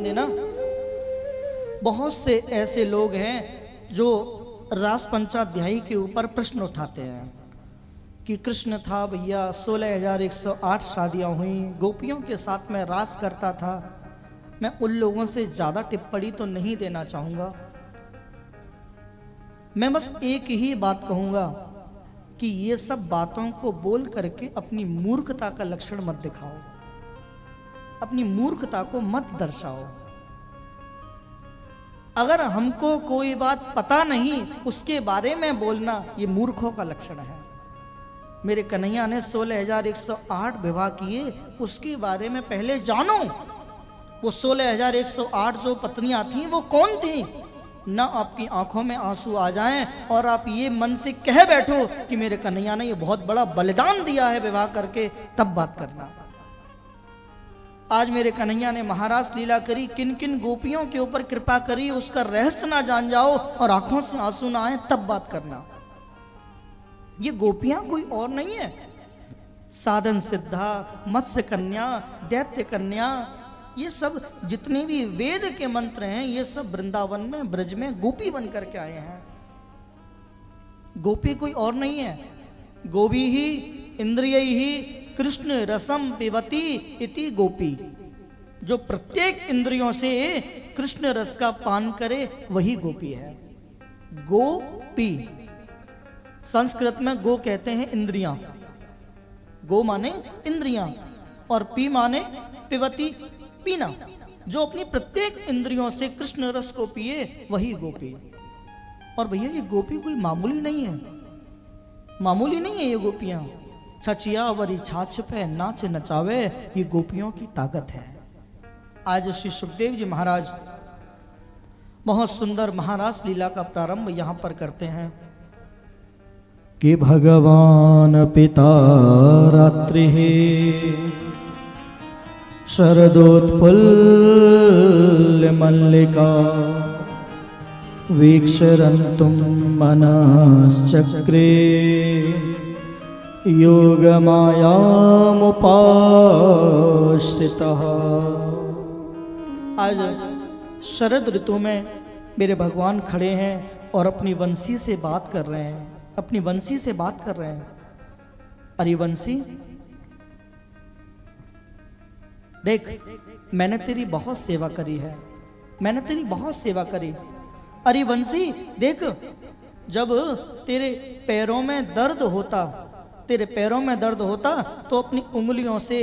देना, बहुत से ऐसे लोग हैं जो रास पंचाध्यायी के ऊपर प्रश्न उठाते हैं कि कृष्ण था भैया, 16,108 शादियां हुई, गोपियों के साथ में रास करता था। मैं उन लोगों से ज्यादा टिप्पणी तो नहीं देना चाहूंगा, मैं बस एक ही बात कहूंगा कि ये सब बातों को बोल करके अपनी मूर्खता का लक्षण मत दिखाओ, अपनी मूर्खता को मत दर्शाओ। अगर हमको कोई बात पता नहीं उसके बारे में बोलना ये मूर्खों का लक्षण है। मेरे कन्हैया ने 16,108 विवाह किए, उसके बारे में पहले जानो। वो 16,108 जो पत्नियां थीं वो कौन थीं? ना आपकी आंखों में आंसू आ जाएं और आप ये मन से कह बैठो कि मेरे कन्हैया ने ये बहुत बड़ा बलिदान दिया है विवाह करके, तब बात करना। आज मेरे कन्हैया ने महारास लीला करी, किन किन गोपियों के ऊपर कृपा करी, उसका रहस्य ना जान जाओ और आंखों से आंसू ना आए, तब बात करना। ये गोपियां कोई और नहीं है, साधन सिद्धा, मत्स्य कन्या, दैत्य कन्या, ये सब जितने भी वेद के मंत्र हैं ये सब वृंदावन में ब्रज में गोपी बन करके आए हैं। गोपी कोई और नहीं है, गोपी ही इंद्रिय ही कृष्ण रसम पिबती इति गोपी। जो प्रत्येक इंद्रियों से कृष्ण रस का पान करे वही गोपी है। गोपी संस्कृत में गो कहते हैं इंद्रियां, गो माने इंद्रियां और पी माने पिबती, पीना। जो अपनी प्रत्येक इंद्रियों से कृष्ण रस को पिए वही गोपी। और भैया ये गोपी कोई मामूली नहीं है, मामूली नहीं है ये गोपियां। छचिया वरी छाछ पे नाच नचावे, ये गोपियों की ताकत है। आज श्री सुखदेव जी महाराज बहुत सुंदर महारास लीला का प्रारंभ यहां पर करते हैं कि भगवान पिता रात्रि शरदोत्फुल्ल मल्लिका वीक्षरन्तुं मनश्चक्रे योगमायामुपाश्रितः। आज शरद ऋतु में मेरे भगवान खड़े हैं और अपनी वंशी से बात कर रहे हैं, अपनी वंशी से बात कर रहे हैं। अरे वंशी देख, मैंने तेरी बहुत सेवा करी है, मैंने तेरी बहुत सेवा करी। अरे वंशी देख, जब तेरे पैरों में दर्द होता, तेरे पैरों में दर्द होता तो अपनी उंगलियों से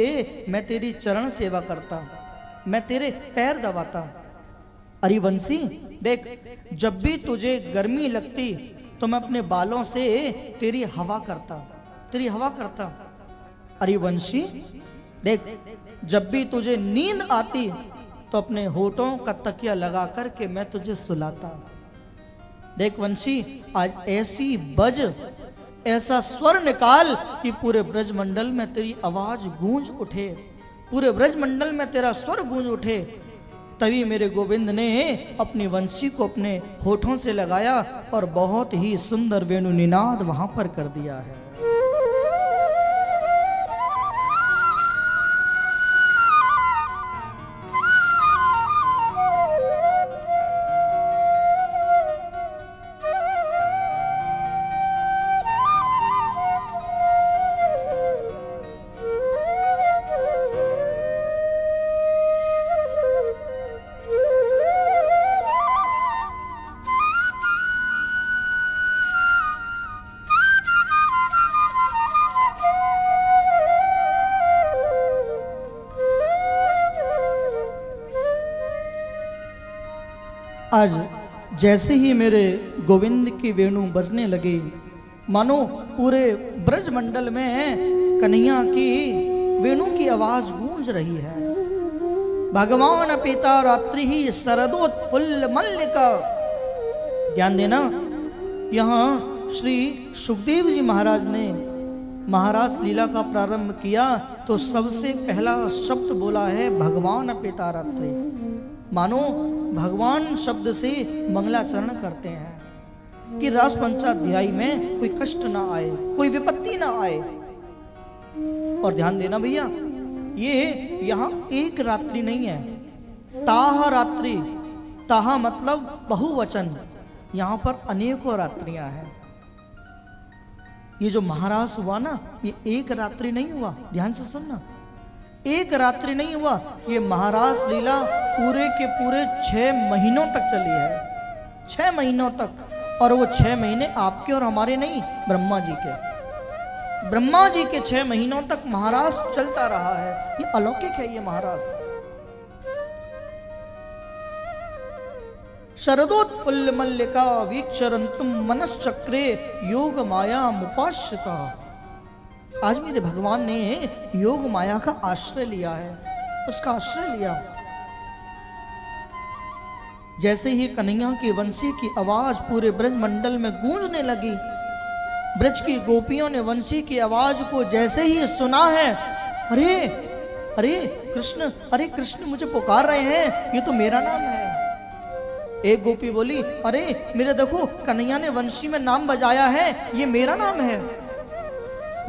मैं तेरी चरण सेवा करता, मैं तेरे पैर दबाता। अरे वंशी देख, जब भी तुझे गर्मी लगती तो मैं अपने बालों से तेरी हवा करता, तेरी हवा करता। अरे वंशी देख, जब भी तुझे नींद आती तो अपने होठों का तकिया लगा करके मैं तुझे सुलाता। देख वंशी, आज ऐसी बज, ऐसा स्वर निकाल कि पूरे ब्रजमंडल में तेरी आवाज गूंज उठे, पूरे ब्रजमंडल में तेरा स्वर गूंज उठे। तभी मेरे गोविंद ने अपनी वंशी को अपने होठों से लगाया और बहुत ही सुंदर वेणु निनाद वहां पर कर दिया है। आज जैसे ही मेरे गोविंद की वेणु बजने लगी, मानो पूरे ब्रजमंडल में कन्हैया की वेणु की आवाज गूंज रही है। भगवान पिता रात्रि ही शरदोत्फुल्ल मल्लिका। ध्यान देना, यहाँ श्री सुखदेव जी महाराज ने महारास लीला का प्रारंभ किया तो सबसे पहला शब्द बोला है भगवान पिता रात्रि। मानो भगवान शब्द से मंगलाचरण करते हैं कि रास पंचाध्यायी में कोई कष्ट ना आए, कोई विपत्ति ना आए। और ध्यान देना भैया, ये यहाँ एक रात्रि नहीं है, ताह रात्रि, ताह मतलब बहुवचन, यहां पर अनेकों रात्रियां हैं। ये जो महारास हुआ ना, ये एक रात्रि नहीं हुआ, ध्यान से सुनना, एक रात्रि नहीं हुआ, ये महारास लीला पूरे के पूरे 6 महीनों तक चली है, 6 महीनों तक। और वो 6 महीने आपके और हमारे नहीं, ब्रह्मा जी के, ब्रह्मा जी के 6 महीनों तक महारास चलता रहा है। ये अलौकिक है ये महारास। शरदोत्फुल्ल मल्लिका वीक्षरंतुम मनश्चक्रे योग माया मुपाश्रिता। आज मेरे भगवान ने योग माया का आश्रय लिया है, उसका आश्रय लिया। जैसे ही कन्हैया की वंशी की आवाज पूरे ब्रज मंडल में गूंजने लगी, ब्रज की गोपियों ने वंशी की आवाज को जैसे ही सुना है, अरे अरे कृष्ण, अरे कृष्ण मुझे पुकार रहे हैं, ये तो मेरा नाम है। एक गोपी बोली, अरे मेरे देखो कन्हैया ने वंशी में नाम बजाया है, ये मेरा नाम है।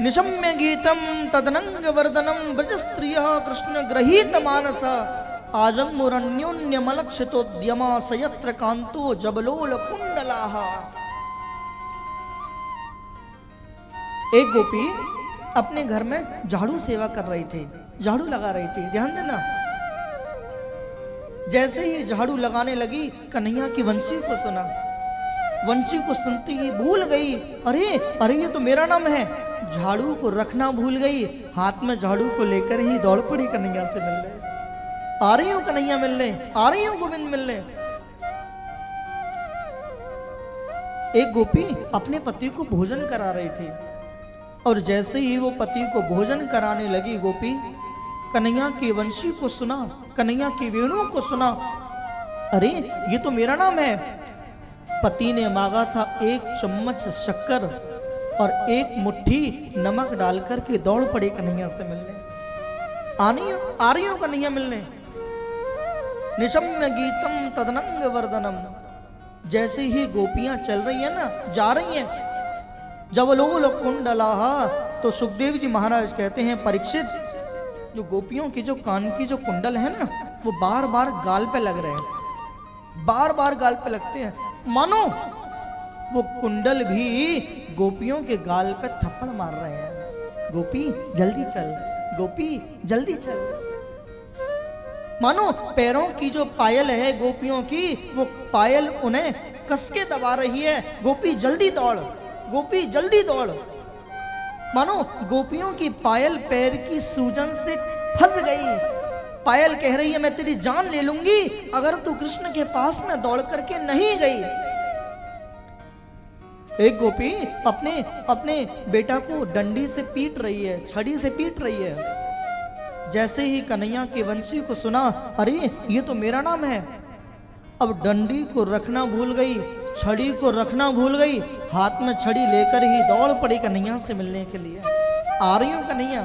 निशम्य गीतम तदनंग वर्धनम ब्रज स्त्रिय कृष्ण ग्रहीत मानस आजम मुरण्योन्यमलक्षितोद्यमा सयत्र कांतो जबलोल कुंडलाः। एक गोपी अपने घर में झाड़ू सेवा कर रही थी, झाड़ू लगा रही थी, ध्यान देना। जैसे ही झाड़ू लगाने लगी, कन्हैया की वंशी को सुना, वंशी को सुनते ही भूल गई, अरे अरे ये तो मेरा नाम है। झाड़ू को रखना भूल गई, हाथ में झाड़ू को लेकर ही दौड़ पड़ी कन्हैया से मिलने। आ रही हूं कन्हैया मिलने, आ रही हूं गोविंद मिलने। एक गोपी अपने पति को भोजन करा रही थी, और जैसे ही वो पति को भोजन कराने लगी गोपी, कन्हैया की वंशी को सुना, कन्हैया की वेणु को सुना, अरे ये तो मेरा नाम है। पति ने मांगा था 1 चम्मच शक्कर और 1 मुट्ठी नमक डालकर के दौड़ पड़े कन्हैया से मिलने। आ रही हो कन्हैया मिलने। निशम्य गीतम तदनंग वर्धनम। जैसे ही गोपियां चल रही है ना, जा रही हैं, जबलोल कुंडलाः, तो सुखदेव जी महाराज कहते हैं, परीक्षित जो गोपियों की जो कान की जो कुंडल है ना, वो बार बार गाल पे लग रहे हैं, बार बार गाल पे लगते हैं, मानो वो कुंडल भी गोपियों के गाल पे थप्पड़ मार रहे हैं। गोपी जल्दी चल, गोपी जल्दी चल। मानो पैरों की जो पायल है गोपियों की, वो पायल उन्हें कस के दबा रही है, गोपी जल्दी दौड़, गोपी जल्दी दौड़। मानो गोपियों की पायल पैर की सूजन से फंस गई। पायल कह रही है, मैं तेरी जान ले लूंगी अगर तू कृष्ण के पास में दौड़ करके नहीं गई। एक गोपी अपने अपने बेटा को डंडी से पीट रही है, छड़ी से पीट रही है। जैसे ही कन्हैया की वंशी को सुना, अरे ये तो मेरा नाम है। अब डंडी को रखना भूल गई, छड़ी को रखना भूल गई, हाथ में छड़ी लेकर ही दौड़ पड़ी कन्हैया से मिलने के लिए। आ रही हूं कन्हैया,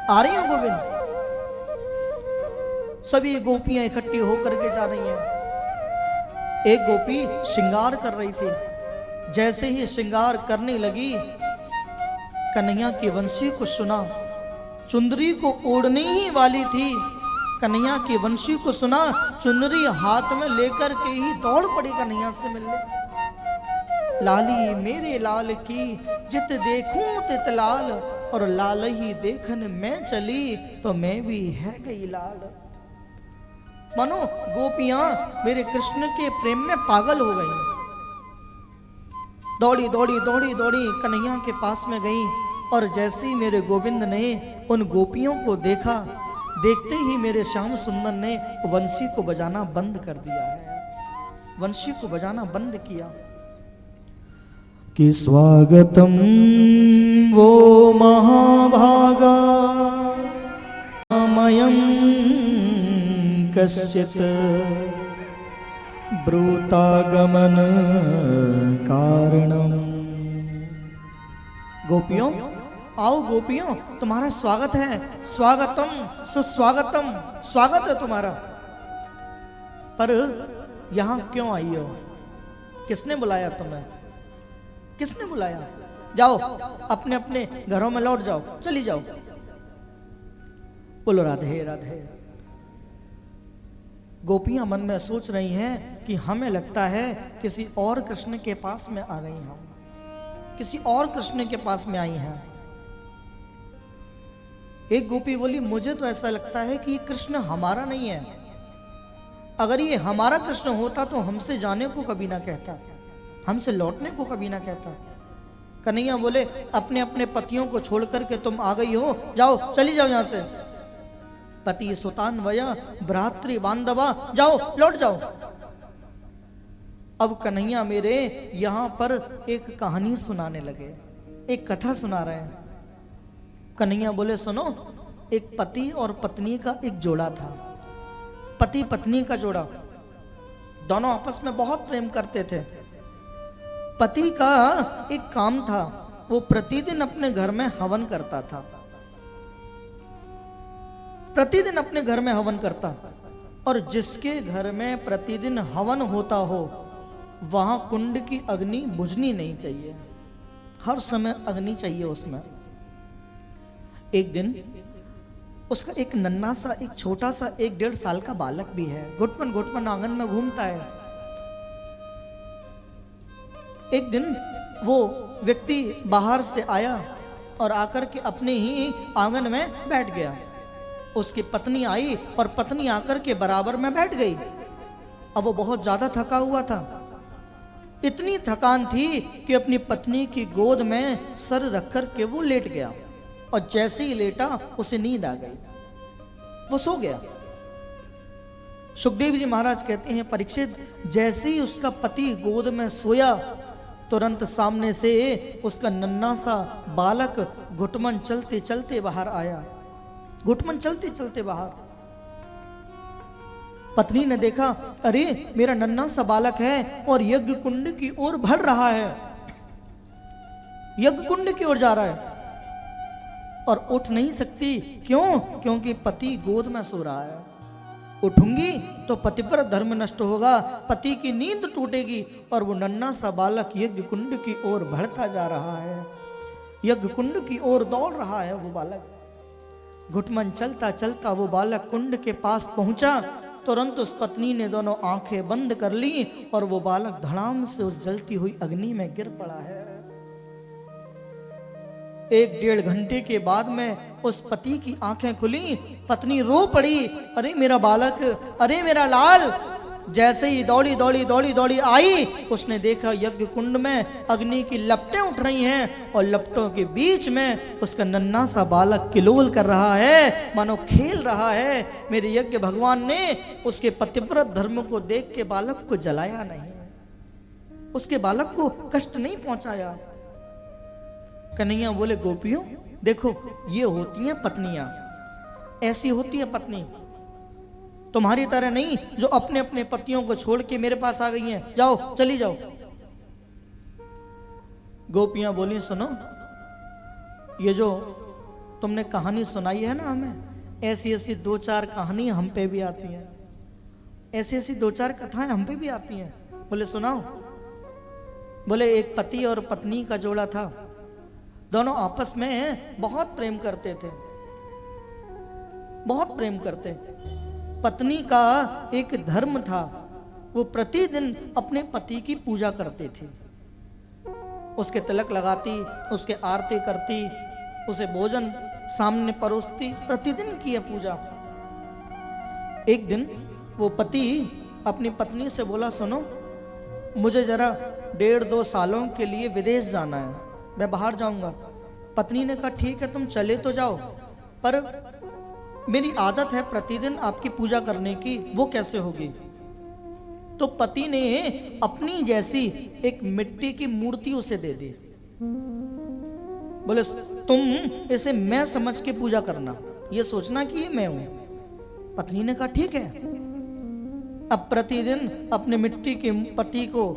आ रही हूं गोविंद। सभी गोपियां इकट्ठी होकर के जा रही हैं। एक गोपी श्रृंगार कर रही थी, जैसे ही श्रृंगार करने लगी, कन्हैया की वंशी को सुना, चुंदरी को ओढ़ने ही वाली थी, कन्हैया की वंशी को सुना, चुनरी हाथ में लेकर के ही दौड़ पड़ी कन्हैया से मिलने। लाली मेरे लाल की जित देखूं तित लाल, और लाल ही देखन मैं चली तो मैं भी है गई लाल। मानो गोपियां मेरे कृष्ण के प्रेम में पागल हो गई। दौड़ी दौड़ी दौड़ी दौड़ी कन्हैया के पास में गई, और जैसे ही मेरे गोविंद ने उन गोपियों को देखा, देखते ही मेरे श्याम सुंदर ने वंशी को बजाना बंद कर दिया है, वंशी को बजाना बंद किया। कि स्वागतम वो महाभागा मयं कश्चित ब्रूतागमन कारणम। गोपियों आओ, गोपियों तुम्हारा स्वागत है, स्वागतम सुस्वागतम, स्वागत है तुम्हारा। पर यहां क्यों आई हो? किसने बुलाया तुम्हें? किसने बुलाया? जाओ अपने अपने घरों में लौट जाओ, चली जाओ। बोलो राधे राधे। गोपियां मन में सोच रही हैं कि हमें लगता है किसी और कृष्ण के पास में आ गई हम, किसी और कृष्ण के पास में आई हैं। एक गोपी बोली, मुझे तो ऐसा लगता है कि ये कृष्ण हमारा नहीं है। अगर ये हमारा कृष्ण होता तो हमसे जाने को कभी ना कहता, हमसे लौटने को कभी ना कहता। कन्हैया बोले, अपने अपने पतियों को छोड़ करके तुम आ गई हो, जाओ, चली जाओ यहां से। पति सुतान वया भ्रातृ बांधवा, जाओ, लौट जाओ। अब कन्हैया मेरे यहां पर एक कहानी सुनाने लगे, एक कथा सुना रहे हैं। कन्हैया बोले, सुनो, एक पति और पत्नी का एक जोड़ा था, पति पत्नी का जोड़ा। दोनों आपस में बहुत प्रेम करते थे। पति का एक काम था, वो प्रतिदिन अपने घर में हवन करता था, प्रतिदिन अपने घर में हवन करता। और जिसके घर में प्रतिदिन हवन होता हो वहां कुंड की अग्नि बुझनी नहीं चाहिए, हर समय अग्नि चाहिए उसमें। एक दिन उसका एक नन्हा सा, एक छोटा सा, 1-1.5 साल का बालक भी है, घुटमन घुटमन आंगन में घूमता है। एक दिन वो व्यक्ति बाहर से आया और आकर के अपने ही आंगन में बैठ गया। उसकी पत्नी आई और पत्नी आकर के बराबर में बैठ गई। अब वो बहुत ज्यादा थका हुआ था, इतनी थकान थी कि अपनी पत्नी की गोद में सर रख कर के वो लेट गया। और जैसे ही लेटा उसे नींद आ गई, वो सो गया। सुखदेव जी महाराज कहते हैं, परीक्षित, जैसे ही उसका पति गोद में सोया तुरंत सामने से उसका नन्हा सा बालक घुटमन चलते चलते बाहर आया, घुटमन चलते चलते बाहर। पत्नी ने देखा, अरे मेरा नन्हा सा बालक है और यज्ञ कुंड की ओर बढ़ रहा है, यज्ञ कुंड की ओर जा रहा है और उठ नहीं सकती। क्यों? क्योंकि पति गोद में सो रहा है। उठूंगी तो पति पर धर्म नष्ट होगा, पति की नींद टूटेगी। और वो नन्हा सा बालक यज्ञ कुंड की ओर बढ़ता जा रहा है, यज्ञ कुंड की ओर दौड़ रहा है वो बालक। घुटमन चलता चलता वो बालक कुंड के पास पहुंचा। तुरंत उस पत्नी ने दोनों आंखें बंद कर ली और वो बालक धड़ाम से उस जलती हुई अग्नि में गिर पड़ा है। 1-1.5 घंटे के बाद में उस पति की आंखें खुली, पत्नी रो पड़ी, अरे मेरा बालक, अरे मेरा लाल। जैसे ही दौड़ी दौड़ी दौड़ी दौड़ी आई, उसने देखा यज्ञ कुंड में अग्नि की लपटें उठ रही हैं और लपटों के बीच में उसका नन्हा सा बालक किलोल कर रहा है, मानो खेल रहा है। मेरे यज्ञ भगवान ने उसके पतिव्रत धर्म को देख के बालक को जलाया नहीं, उसके बालक को कष्ट नहीं पहुंचाया। कन्हैया बोले, गोपियों देखो, ये होती हैं पत्नियां, ऐसी होती है पत्नी, तुम्हारी तरह नहीं जो अपने अपने पतियों को छोड़ के मेरे पास आ गई हैं, जाओ, चली जाओ। गोपियां बोली, सुनो, ये जो तुमने कहानी सुनाई है ना हमें, ऐसी ऐसी 2-4 कहानी हम पे भी आती हैं, ऐसी ऐसी 2-4 कथाएं हम पे भी आती हैं। बोले सुनाओ। बोले एक पति और पत्नी का जोड़ा था, दोनों आपस में बहुत प्रेम करते थे, बहुत प्रेम करते। पत्नी का एक धर्म था, वो प्रतिदिन अपने पति की पूजा करती थी, उसके तिलक लगाती, उसके आरती करती, उसे भोजन सामने परोसती, प्रतिदिन की है पूजा। एक दिन वो पति अपनी पत्नी से बोला, सुनो, मुझे जरा 1.5-2 सालों के लिए विदेश जाना है, मैं बाहर जाऊंगा। पत्नी ने कहा, ठीक है, तुम चले तो जाओ, पर मेरी आदत है प्रतिदिन आपकी पूजा करने की, वो कैसे होगी? तो पति ने अपनी जैसी एक मिट्टी की मूर्ति उसे दे दी। बोले तुम इसे मैं समझ के पूजा करना, ये सोचना कि ये मैं हूं। पत्नी ने कहा, ठीक है। अब प्रतिदिन अपने मिट्टी के पति को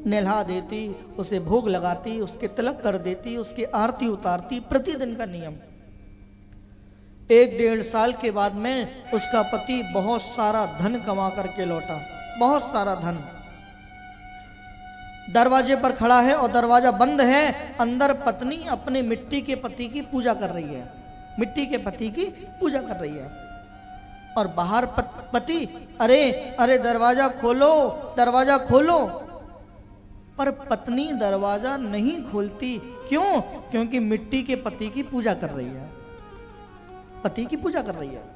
नहला देती, उसे भोग लगाती, उसके तिलक कर देती, उसकी आरती उतारती, प्रतिदिन का नियम। 1-1.5 साल के बाद में उसका पति बहुत सारा धन कमा करके लौटा, बहुत सारा धन। दरवाजे पर खड़ा है और दरवाजा बंद है, अंदर पत्नी अपने मिट्टी के पति की पूजा कर रही है, मिट्टी के पति की पूजा कर रही है। और बाहर पति, अरे अरे दरवाजा खोलो, दरवाजा खोलो। पर पत्नी दरवाजा नहीं खोलती। क्यों? क्योंकि मिट्टी के पति की पूजा कर रही है, पति की पूजा कर रही है।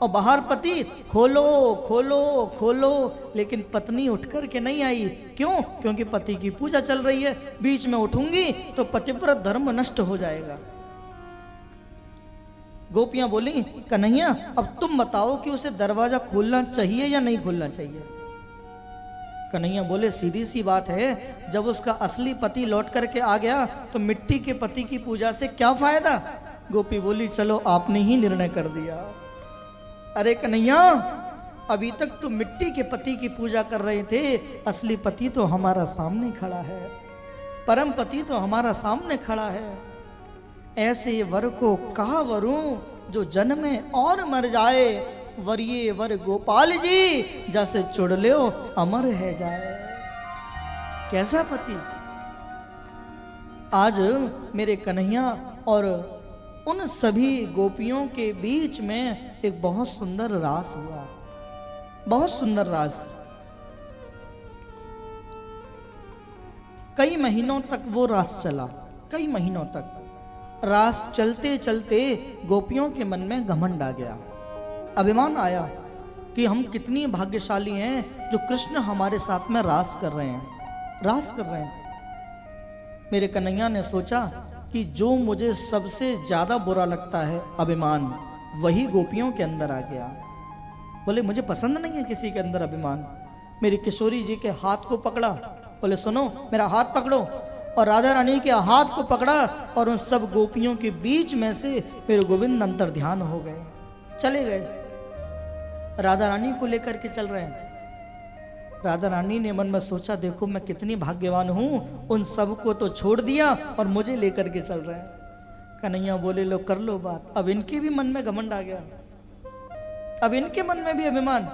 और बाहर पति, खोलो खोलो खोलो, लेकिन पत्नी उठ कर के नहीं आई। क्यों? क्योंकि पति की पूजा चल रही है। बीच में उठूंगी तो पतिव्रत धर्म नष्ट हो जाएगा। गोपियां बोली, कन्हैया अब तुम बताओ कि उसे दरवाजा खोलना चाहिए या नहीं खोलना चाहिए। कन्हैया बोले, सीधी सी बात है, जब उसका असली पति लौट करके आ गया तो मिट्टी के पति की पूजा से क्या फायदा। गोपी बोली, चलो आपने ही निर्णय कर दिया। अरे कन्हैया, अभी तक तो मिट्टी के पति की पूजा कर रहे थे, असली पति तो हमारा सामने खड़ा है, परम पति तो हमारा सामने खड़ा है। ऐसे वर को कहा वरूं जो जन्मे और मर जाए, वरिये वर गोपाल जी जैसे चुड़ लो अमर है जाए। कैसा पति। आज मेरे कन्हैया और उन सभी गोपियों के बीच में एक बहुत सुंदर रास हुआ, बहुत सुंदर रास। कई महीनों तक वो रास चला, कई महीनों तक। रास चलते चलते गोपियों के मन में घमंड आ गया, अभिमान आया कि हम कितनी भाग्यशाली हैं जो कृष्ण हमारे साथ में रास कर रहे हैं, रास कर रहे हैं। मेरे कन्हैया ने सोचा कि जो मुझे सबसे ज्यादा बुरा लगता है, अभिमान, वही गोपियों के अंदर आ गया। बोले, मुझे पसंद नहीं है किसी के अंदर अभिमान। मेरी किशोरी जी के हाथ को पकड़ा, बोले सुनो मेरा हाथ पकड़ो, और राधा रानी के हाथ को पकड़ा और उन सब गोपियों के बीच में से मेरे गोविंद अंतर ध्यान हो गए, चले गए। राधा रानी को लेकर के चल रहे हैं। राधा रानी ने मन में सोचा, देखो मैं कितनी भाग्यवान हूं, उन सब को तो छोड़ दिया और मुझे लेकर के चल रहे हैं। कन्हैया बोले, लो कर लो बात। अब इनके भी मन में घमंड आ गया, अब इनके मन में भी अभिमान।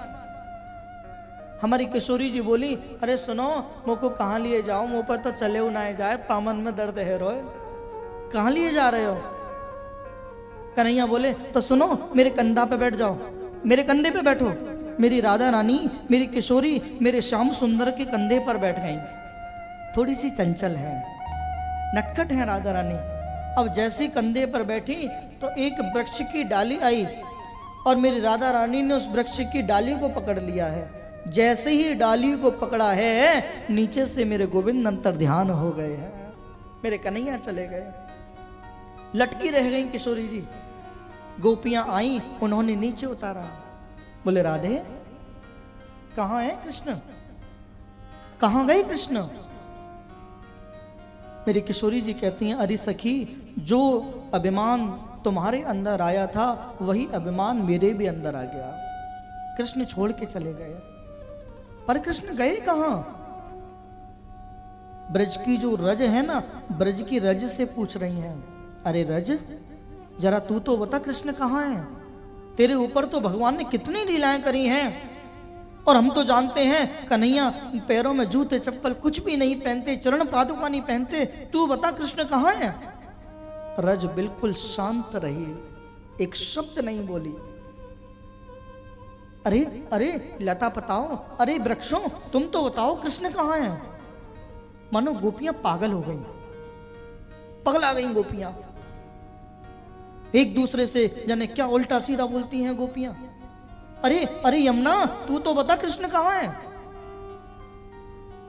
हमारी किशोरी जी बोली, अरे सुनो मुझको कहाँ लिए जाओ, मुँह पर तो चले उनाए जाए, पामन में दर्द है रोए, कहाँ लिए जा रहे हो। कन्हैया बोले, तो सुनो मेरे कंधा पे बैठ जाओ, मेरे कंधे पे बैठो। मेरी राधा रानी, मेरी किशोरी मेरे श्याम सुंदर के कंधे पर बैठ गई। थोड़ी सी चंचल है, नटखट है राधा रानी। अब जैसे कंधे पर बैठी तो एक वृक्ष की डाली आई और मेरी राधा रानी ने उस वृक्ष की डाली को पकड़ लिया है। जैसे ही डाली को पकड़ा है, नीचे से मेरे गोविंद अंतर ध्यान हो गए हैं, मेरे कन्हैया चले गए। लटकी रह गई किशोरी जी। गोपियां आई, उन्होंने नीचे उतारा। बोले, राधे कहाँ है कृष्ण, कहाँ गए कृष्ण। मेरी किशोरी जी कहती हैं, अरे सखी, जो अभिमान तुम्हारे अंदर आया था वही अभिमान मेरे भी अंदर आ गया। कृष्ण छोड़ के चले गए। पर कृष्ण गए कहां। ब्रज की जो रज है ना, ब्रज की रज से पूछ रही हैं, अरे रज जरा तू तो बता कृष्ण कहां है। तेरे ऊपर तो भगवान ने कितनी लीलाएं करी हैं, और हम तो जानते हैं कन्हैया पैरों में जूते चप्पल कुछ भी नहीं पहनते, चरण पादुका नहीं पहनते, तू बता कृष्ण कहां है। रज बिल्कुल शांत रही, एक शब्द नहीं बोली। अरे अरे लता बताओ, अरे वृक्षों तुम तो बताओ कृष्ण कहां है। मानो गोपियां पागल हो गई, पगला गई गोपियां। एक दूसरे से जाने क्या उल्टा सीधा बोलती हैं गोपियां। अरे अरे यमुना तू तो बता कृष्ण कहां है।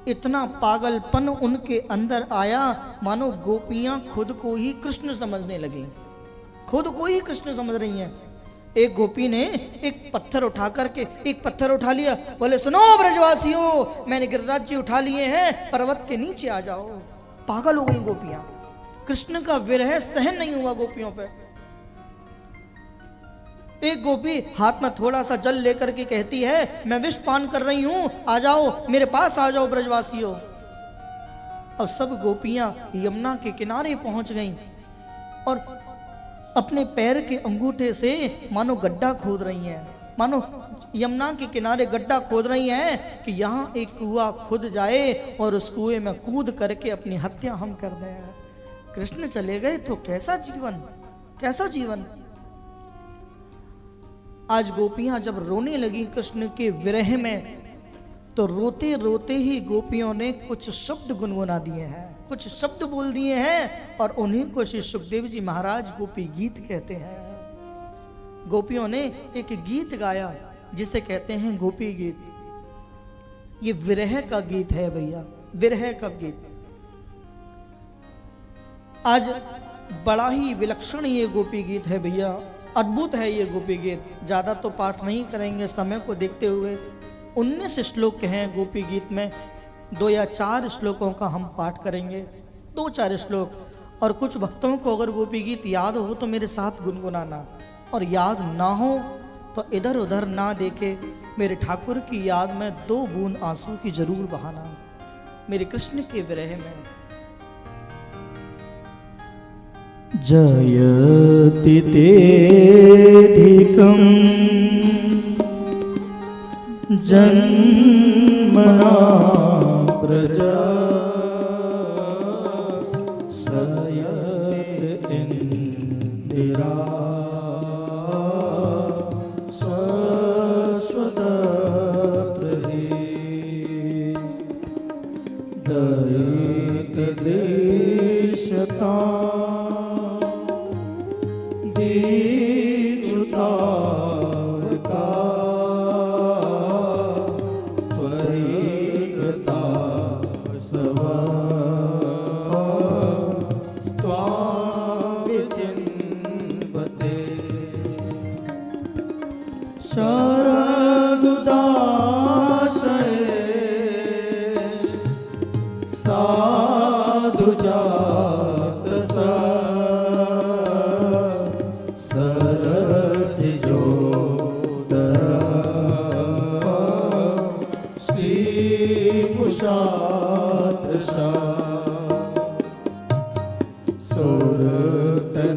इतना पागलपन उनके अंदर आया, मानो गोपियां खुद को ही कृष्ण समझने लगी, खुद को ही कृष्ण समझ रही हैं। एक गोपी ने एक पत्थर उठा करके, एक पत्थर उठा लिया, बोले सुनो ब्रजवासियों, मैंने गिरिराज जी उठा लिए हैं, पर्वत के नीचे आ जाओ। पागल हो गई गोपियां, कृष्ण का विरह सहन नहीं हुआ गोपियों पे। एक गोपी हाथ में थोड़ा सा जल लेकर के कहती है, मैं विष पान कर रही हूं, आ जाओ मेरे पास आ जाओ ब्रजवासियों। अब सब गोपियां यमुना के किनारे पहुंच गईं और अपने पैर के अंगूठे से मानो गड्ढा खोद रही हैं, मानो यमुना के किनारे गड्ढा खोद रही हैं कि यहाँ एक कुआं खुद जाए और उस कुएं में कूद करके अपनी हत्या हम कर दें। कृष्ण चले गए तो कैसा जीवन, कैसा जीवन। आज गोपियां जब रोने लगी कृष्ण के विरह में, तो रोते रोते ही गोपियों ने कुछ शब्द गुनगुना दिए हैं, कुछ शब्द बोल दिए हैं, और उन्हीं को श्री सुखदेव जी महाराज गोपी गीत कहते हैं। गोपियों ने एक गीत गाया जिसे कहते हैं गोपी गीत। ये विरह का गीत है भैया, विरह का गीत। आज बड़ा ही विलक्षण ये गोपी गीत है भैया, अद्भुत है ये गोपी गीत। ज्यादा तो पाठ नहीं करेंगे समय को देखते हुए। 19 श्लोक हैं गोपी गीत में, 2 या 4 श्लोकों का हम पाठ करेंगे, 2-4 श्लोक। और कुछ भक्तों को अगर गोपी गीत याद हो तो मेरे साथ गुनगुनाना, और याद ना हो तो इधर उधर ना देखे मेरे ठाकुर की याद में 2 बूंद आंसू की जरूर बहाना, मेरे कृष्ण के विरह में। जयति तेधिकं जन्मना प्रजा शयत इंदिरा शश्वतत्रहे दयित देशता दीक्षुतावका स्वैकृता सवा स्वाविचिन्वते शरदुदाशये साधुजात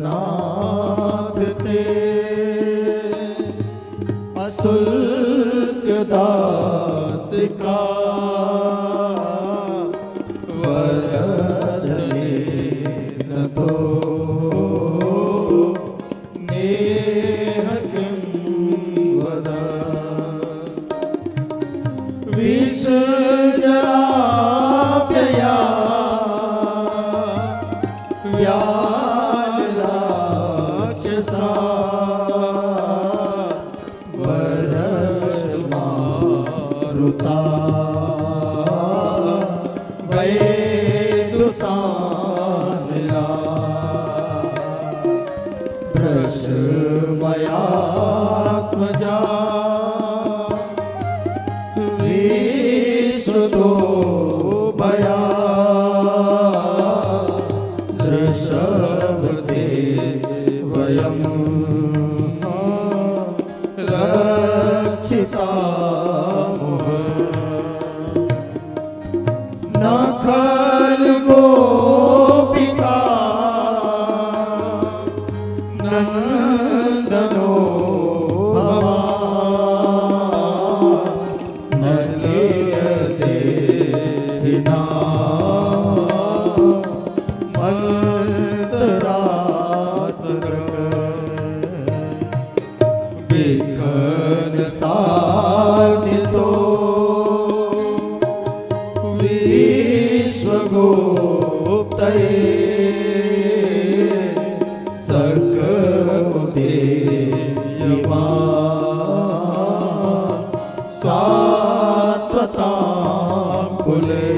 सुरतनाथ ते अशुल्क दासिका वरदने न तो नेह किं वद विषजराप्यया व्यालराक्षसा वरश्मारुता वैदुतानला भ्रशमयात्मजा विश्वतो भया दृशवते वयं रक्षितामः न खलु गोपिका नन्दनो भवान् न लीयते हिना साधितो विश्वगुप्तये सकलदेयिमा सात्वतां कुले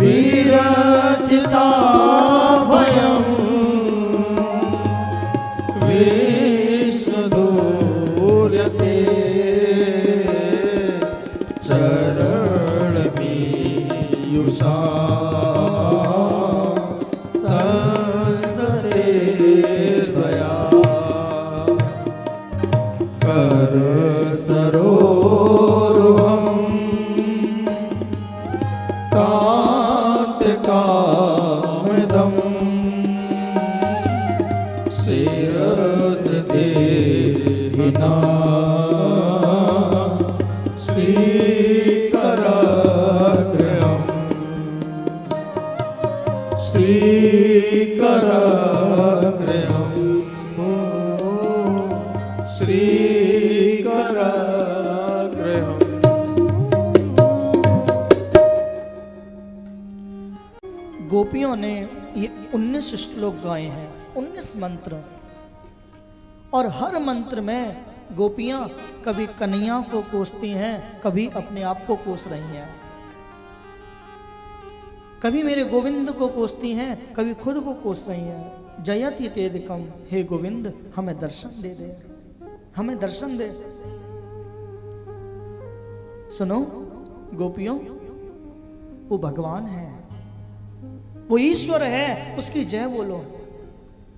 विरचिता भयं विष्णुदूर्यते चरणमीयुषा संस्कृतेर्वया करसरोरुहं कान्तिकामदम् शिरसदेहिना श्रीकरगृहम् गोपियों ने ये 19 श्लोक गाए हैं, 19 मंत्र, और हर मंत्र में गोपियां कभी कन्हैया को कोसती हैं, कभी अपने आप को कोस रही हैं, कभी मेरे गोविंद को कोसती हैं, कभी खुद को कोस रही हैं। जयति तेदिकम, हे गोविंद हमें दर्शन दे दे, हमें दर्शन दे। सुनो गोपियों, वो भगवान है, वो ईश्वर है, उसकी जय बोलो,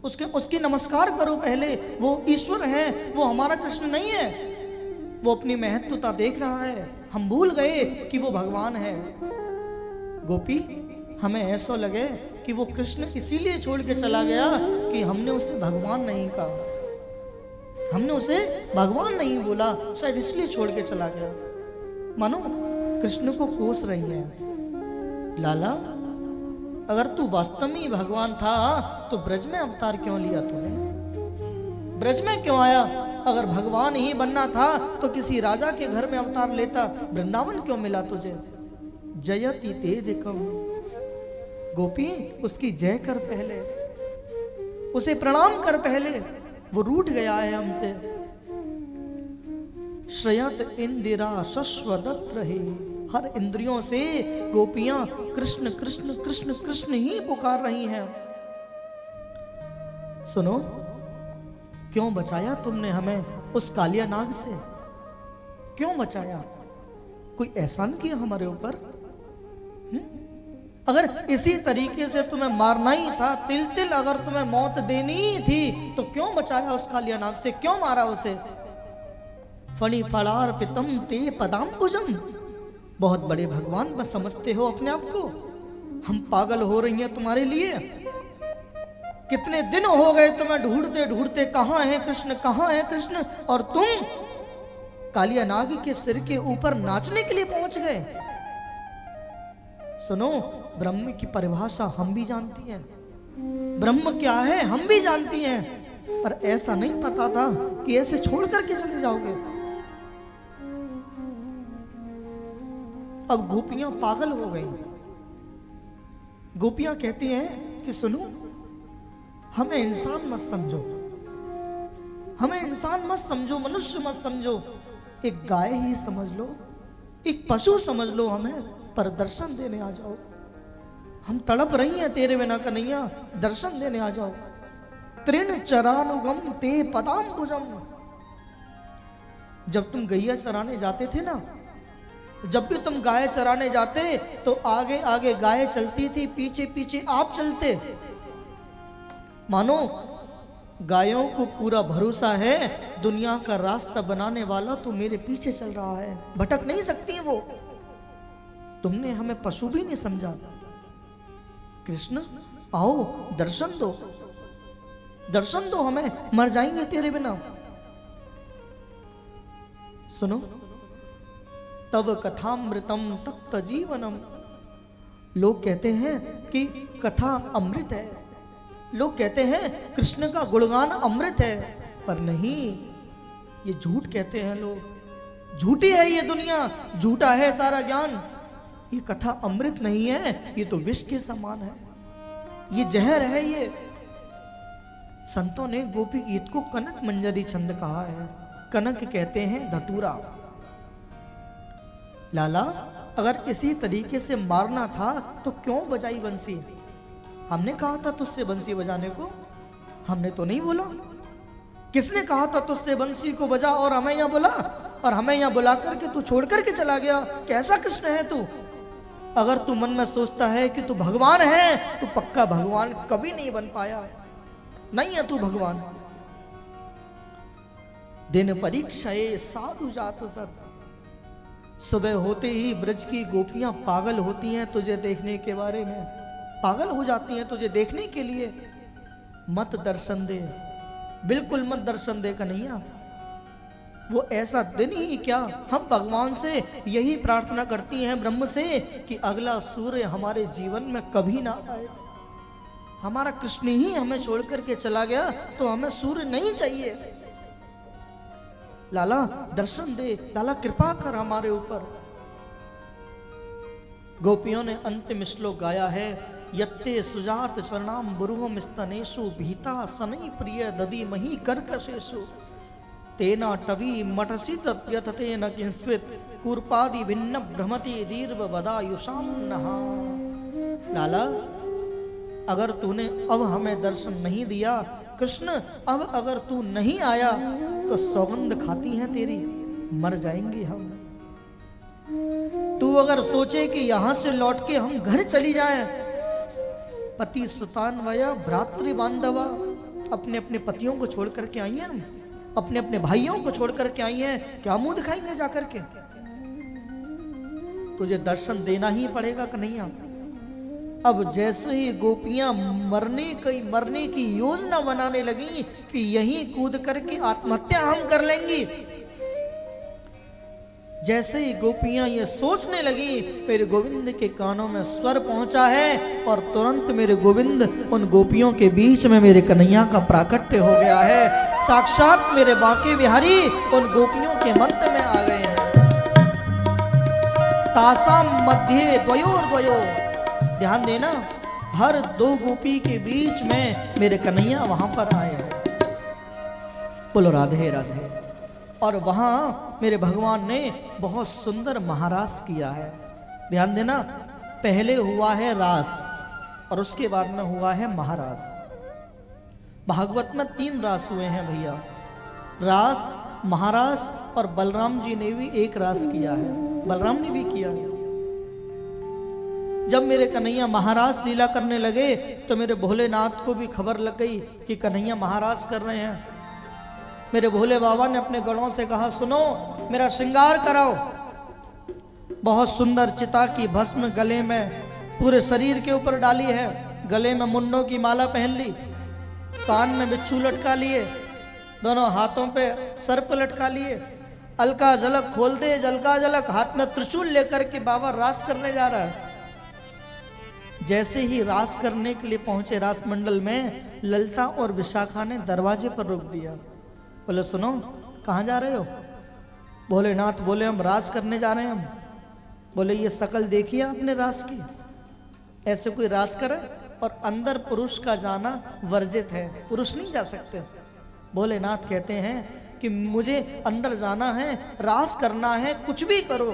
उसकी नमस्कार करो पहले। वो ईश्वर है, वो हमारा कृष्ण नहीं है। वो अपनी महत्वता देख रहा है, हम भूल गए कि वो भगवान है। गोपी, हमें ऐसा लगे कि वो कृष्ण इसीलिए छोड़ के चला गया कि हमने उसे भगवान नहीं कहा, हमने उसे भगवान नहीं बोला, शायद इसलिए छोड़ के चला गया। मानो कृष्ण को कोस रही है। लाला, अगर तू वास्तव में भगवान था तो ब्रज में अवतार क्यों लिया तूने? ब्रज में क्यों आया? अगर भगवान ही बनना था तो किसी राजा के घर में अवतार लेता, वृंदावन क्यों मिला तुझे? जयति तेदिकम, गोपी उसकी जय कर पहले, उसे प्रणाम कर पहले, वो रूठ गया है हमसे। श्रयत इंदिरा शश्वदत्त रहे, हर इंद्रियों से गोपियां कृष्ण कृष्ण कृष्ण कृष्ण ही पुकार रही हैं। सुनो, क्यों बचाया तुमने हमें उस कालिया नाग से? क्यों बचाया? कोई एहसान किया हमारे ऊपर? अगर इसी तरीके से तुम्हें मारना ही था, तिल तिल अगर तुम्हें मौत देनी ही थी, तो क्यों बचाया उस कालिया नाग से? क्यों मारा उसे? फणि फलार्पितम ते पदाम्बुजम, बहुत बड़े भगवान समझते हो अपने आप को? हम पागल हो रही हैं तुम्हारे लिए। कितने दिन हो गए तुम्हें ढूंढते ढूंढते, कहां है कृष्ण, कहां है कृष्ण, और तुम कालिया नाग के सिर के ऊपर नाचने के लिए पहुंच गए। सुनो, ब्रह्म की परिभाषा हम भी जानती हैं, ब्रह्म क्या है हम भी जानती हैं, पर ऐसा नहीं पता था कि ऐसे छोड़ करके चले जाओगे। अब गोपियां पागल हो गई। गोपियां कहती हैं कि सुनो, हमें इंसान मत समझो, हमें इंसान मत समझो, मनुष्य मत समझो, एक गाय ही समझ लो, एक पशु समझ लो हमें, पर दर्शन देने आ जाओ। हम तड़प रही हैं तेरे बिना कन्हैया, दर्शन देने आ जाओ। तृण चरानुगम ते पदाम्बुजम, जब तुम गैया चराने जाते थे ना, जब भी तुम गाय चराने जाते तो आगे आगे गाय चलती थी, पीछे पीछे आप चलते। मानो गायों को पूरा भरोसा है, दुनिया का रास्ता बनाने वाला तो मेरे पीछे चल रहा है, भटक नहीं सकती है वो। तुमने हमें पशु भी नहीं समझा। कृष्ण आओ, दर्शन दो, दर्शन दो हमें, मर जाएंगे तेरे बिना। सुनो, तव कथामृतम तप्त जीवनम, लोग कहते हैं कि कथा अमृत है, लोग कहते हैं कृष्ण का गुणगान अमृत है, पर नहीं, ये झूठ कहते हैं लोग। झूठी है ये दुनिया, झूठा है सारा ज्ञान। ये कथा अमृत नहीं है, ये तो विष के समान है, ये जहर है। ये संतों ने गोपी गीत को कनक मंजरी छंद कहा है। कनक कहते हैं धतूरा। लाला, अगर इसी तरीके से मारना था तो क्यों बजाई बंसी? हमने कहा था तुझसे बंसी बजाने को? हमने तो नहीं बोला। किसने कहा था तुझसे बंसी को बजा और हमें यहां बुला, और हमें यहां बुला करके तू छोड़ करके चला गया? कैसा कृष्ण है तू? अगर तू मन में सोचता है कि तू भगवान है तो पक्का भगवान कभी नहीं बन पाया, नहीं है तू भगवान। दिन परीक्षाए साधु जात सत, सुबह होते ही ब्रज की गोपियां पागल होती हैं तुझे देखने के बारे में, पागल हो जाती हैं तुझे देखने के लिए। मत दर्शन दे, बिल्कुल मत दर्शन दे कन्हैया। वो ऐसा दिन ही क्या, हम भगवान से यही प्रार्थना करती हैं, ब्रह्म से, कि अगला सूर्य हमारे जीवन में कभी ना आए। हमारा कृष्ण ही हमें छोड़ करके चला गया तो हमें सूर्य नहीं चाहिए। लाला दर्शन दे, लाला कृपा कर हमारे ऊपर। गोपियों ने अंतिम श्लोक गाया है, यत्ते सुजात शरणाम बुरुहम स्तनेषु भीता सनई प्रिय दधि मही कर्कशेषु तेना टवी मटसी तत्यथते न किंस्वित कूर्पादि भिन्न भ्रमति दीर्घ वदायुषाम नहा। लाला, अगर तूने अब हमें दर्शन नहीं दिया कृष्ण, अब अगर तू नहीं आया तो सौगंध खाती हैं तेरी, मर जाएंगे हम। तू अगर सोचे कि यहां से लौट के हम घर चली जाएं, पति सुतान वया भ्रातृ बांधवा, अपने अपने पतियों को छोड़ करके आई हैं हम, अपने अपने भाइयों को छोड़ करके आई हैं, क्या मुंह दिखाएंगे जाकर के? तुझे दर्शन देना ही पड़ेगा कन्हैया। अब जैसे ही गोपियां मरने की योजना बनाने लगी कि यहीं कूद करके आत्महत्या हम कर लेंगी, जैसे ही गोपियां ये सोचने लगी, मेरे गोविंद के कानों में स्वर पहुंचा है और तुरंत मेरे गोविंद उन गोपियों के बीच में मेरे कन्हैया का प्राकट्य हो गया है। साक्षात मेरे बांके बिहारी उन गोपियों के मध्य में आ गए हैं। तासाम मध्य द्वयोर्द्वयो, ध्यान देना, हर दो गोपी के बीच में मेरे कन्हैया वहां पर आए हैं। बोलो राधे राधे। और वहां मेरे भगवान ने बहुत सुंदर महारास किया है। ध्यान देना, पहले हुआ है रास और उसके बाद में हुआ है महारास। भागवत में 3 रास हुए हैं भैया, रास, महारास और बलराम जी ने भी एक रास किया है, बलराम ने भी किया है। जब मेरे कन्हैया महारास लीला करने लगे तो मेरे भोलेनाथ को भी खबर लग गई कि कन्हैया महारास कर रहे हैं। मेरे भोले बाबा ने अपने गणों से कहा, सुनो मेरा श्रृंगार कराओ। बहुत सुंदर चिता की भस्म गले में पूरे शरीर के ऊपर डाली है, गले में मुंडों की माला पहन ली, कान में बिच्छू लटका लिए, दोनों हाथों पे सर्प लटका लिए, अलका झलक खोल दे जलका झलक, हाथ में त्रिशूल लेकर के बाबा रास करने जा रहा है। जैसे ही रास करने के लिए पहुंचे रास मंडल में, ललिता और विशाखा ने दरवाजे पर रोक दिया। बोले सुनो, कहाँ जा रहे हो? भोलेनाथ बोले हम रास करने जा रहे हैं हम। बोले ये शकल देखिए आपने रास की, ऐसे कोई रास करे? और अंदर पुरुष का जाना वर्जित है, पुरुष नहीं जा सकते। भोलेनाथ कहते हैं कि मुझे अंदर जाना है, रास करना है, कुछ भी करो।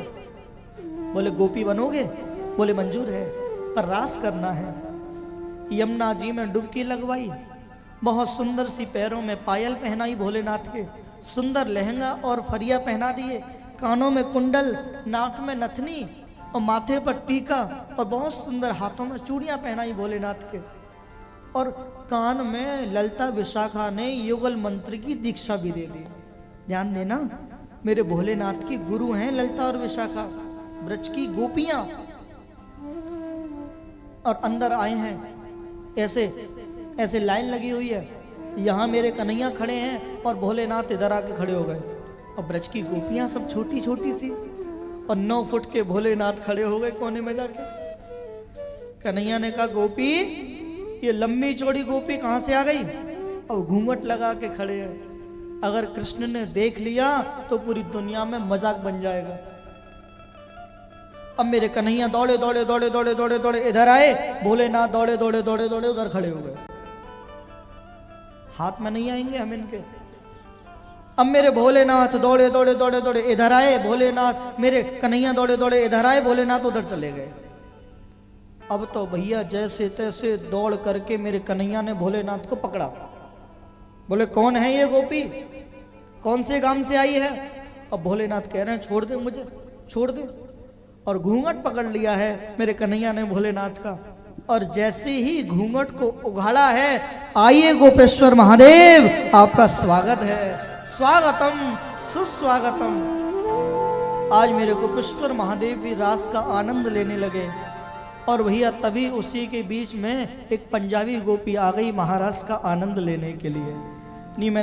बोले गोपी बनोगे? बोले मंजूर है, पर रास करना है। यमुना जी में डुबकी लगवाई, बहुत सुंदर सी पैरों में पायल पहनाई भोलेनाथ के, सुंदर लहंगा और फरिया पहना दिए, कानों में कुंडल, नाक में नथनी और माथे पर टीका और बहुत सुंदर हाथों में चूड़ियां पहनाई भोलेनाथ के। और कान में ललिता विशाखा ने युगल मंत्र की दीक्षा भी दे दी। ध्यान देना, मेरे भोलेनाथ की गुरु हैं ललिता और विशाखा, ब्रज की गोपियां। और अंदर आए हैं, ऐसे लाइन लगी हुई है, यहाँ मेरे कन्हैया खड़े हैं और भोलेनाथ इधर आके खड़े हो गए। और ब्रज की गोपियां सब छोटी छोटी सी, और 9 फुट के भोलेनाथ खड़े हो गए कोने में जाके। कन्हैया ने कहा गोपी, ये लंबी चौड़ी गोपी कहाँ से आ गई? और घूंघट लगा के खड़े हैं। अगर कृष्ण ने देख लिया तो पूरी दुनिया में मजाक बन जाएगा। अब मेरे कन्हैया दौड़े दौड़े दौड़े दौड़े दौड़े दौड़े इधर आए, भोलेनाथ दौड़े दौड़े दौड़े दौड़े उधर खड़े हो गए। हाथ में नहीं आएंगे हम इनके। अब मेरे भोलेनाथ दौड़े दौड़े दौड़े दौड़े इधर आए, भोलेनाथ, मेरे कन्हैया दौड़े दौड़े इधर आए, भोलेनाथ उधर चले गए। अब तो भैया जैसे तैसे दौड़ करके मेरे कन्हैया ने भोलेनाथ को पकड़ा। बोले कौन है ये गोपी, कौन से गांव से आई है? अब भोलेनाथ कह रहे हैं छोड़ दे मुझे, छोड़ दे। और घूंघट पकड़ लिया है मेरे कन्हैया ने भोलेनाथ का। और जैसे ही घूंघट को उघाड़ा है, आइए गोपेश्वर महादेव, आपका स्वागत है, स्वागतम सुस्वागतम। आज मेरे गोपेश्वर महादेव भी रास का आनंद लेने लगे। और भैया तभी उसी के बीच में एक पंजाबी गोपी आ गई महारास का आनंद लेने के लिए। नहीं मैं